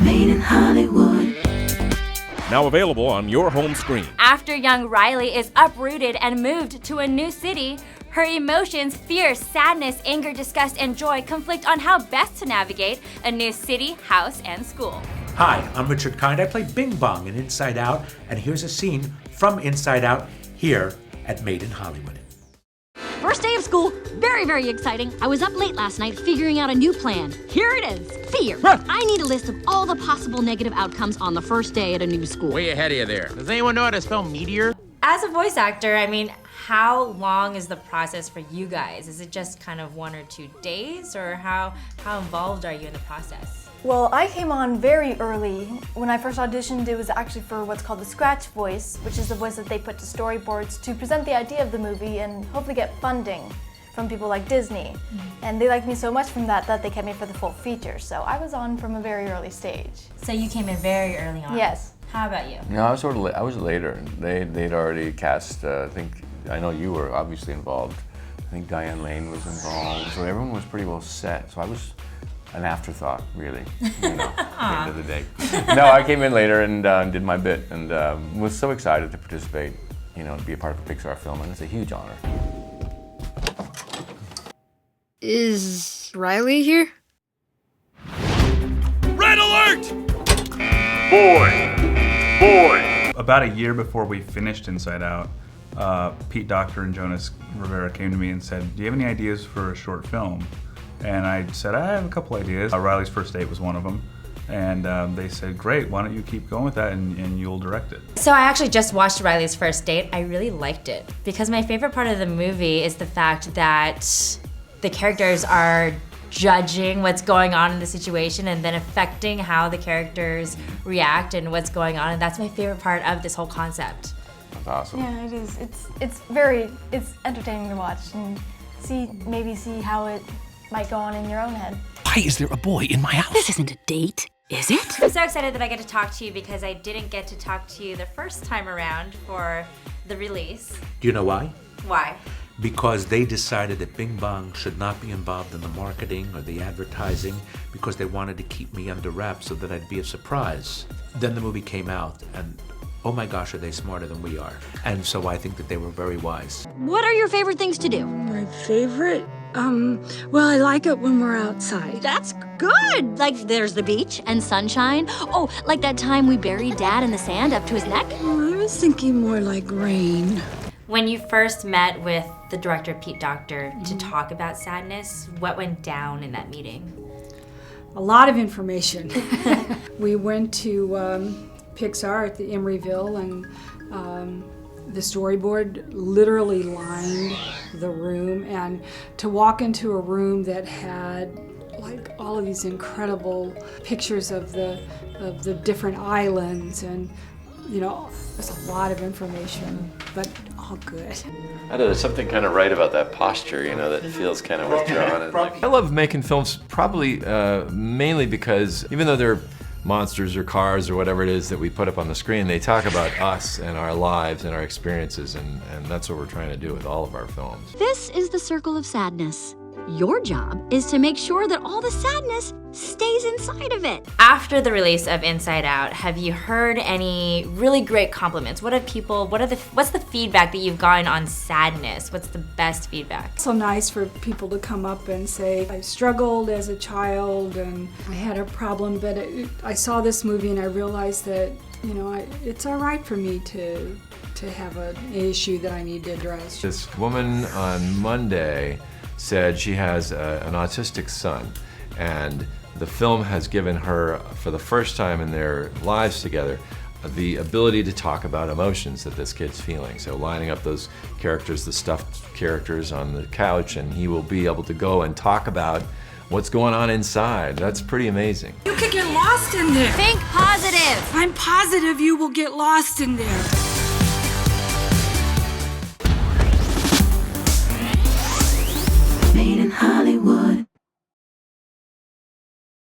Made in Hollywood. Now available on your home screen. After young Riley is uprooted and moved to a new city, her emotions, fear, sadness, anger, disgust, and joy conflict on how best to navigate a new city, house, and school. Hi, I'm Richard Kind. I play Bing Bong in Inside Out, and here's a scene from Inside Out here at Made in Hollywood. First day of school, very, very exciting. I was up late last night figuring out a new plan. Here it is, fear. I need a list of all the possible negative outcomes on the first day at a new school. Way ahead of you there. Does anyone know how to spell meteor? As a voice actor, I mean, how long is the process for you guys? Is it just kind of 1 or 2 days, or how involved are you in the process? Well, I came on very early. When I first auditioned, it was actually for what's called the scratch voice, which is the voice that they put to storyboards to present the idea of the movie and hopefully get funding from people like Disney. And they liked me so much from that they kept me for the full feature. So I was on from a very early stage. So you came in very early on? Yes. How about you? No, I was later. They'd already cast, I know you were obviously involved. I think Diane Lane was involved. So everyone was pretty well set. So I was an afterthought, really, at the end of the day. No, I came in later and did my bit and was so excited to participate, to be a part of a Pixar film, and it's a huge honor. Is Riley here? Red alert! Boy! About a year before we finished Inside Out, Pete Docter and Jonas Rivera came to me and said, "Do you have any ideas for a short film?" And I said, "I have a couple ideas." Riley's First Date was one of them. And they said, "Great, why don't you keep going with that and you'll direct it." So I actually just watched Riley's First Date. I really liked it because my favorite part of the movie is the fact that the characters are judging what's going on in the situation and then affecting how the characters react and what's going on. And that's my favorite part of this whole concept. That's awesome. Yeah, it is. It's entertaining to watch and maybe see how it might go on in your own head. Why is there a boy in my house? This isn't a date, is it? I'm so excited that I get to talk to you because I didn't get to talk to you the first time around for the release. Do you know why? Why? Because they decided that Bing Bong should not be involved in the marketing or the advertising because they wanted to keep me under wraps so that I'd be a surprise. Then the movie came out and oh my gosh, are they smarter than we are. And so I think that they were very wise. What are your favorite things to do? My favorite? Well, I like it when we're outside. That's good. Like there's the beach and sunshine. Oh, like that time we buried Dad in the sand up to his neck? Oh, I was thinking more like rain. When you first met with the director, Pete Docter, to talk about sadness, what went down in that meeting? A lot of information. We went to Pixar at the Emeryville, and the storyboard literally lined the room, and to walk into a room that had like all of these incredible pictures of the different islands, and there's a lot of information, but all good. I know there's something kind of right about that posture, that feels kind of withdrawn. And I love making films probably mainly because even though they're monsters or cars or whatever it is that we put up on the screen, they talk about us and our lives and our experiences, and that's what we're trying to do with all of our films. This is the circle of sadness. Your job is to make sure that all the sadness stays inside of it. After the release of Inside Out, have you heard any really great compliments? What's the feedback that you've gotten on sadness? What's the best feedback? So nice for people to come up and say, I struggled as a child and I had a problem, but I saw this movie and I realized that, it's all right for me to have an issue that I need to address. This woman on Monday said she has an autistic son, and the film has given her, for the first time in their lives together, the ability to talk about emotions that this kid's feeling. So lining up those characters, the stuffed characters on the couch, and he will be able to go and talk about what's going on inside. That's pretty amazing. You could get lost in there. Think positive. I'm positive you will get lost in there. Made in Hollywood.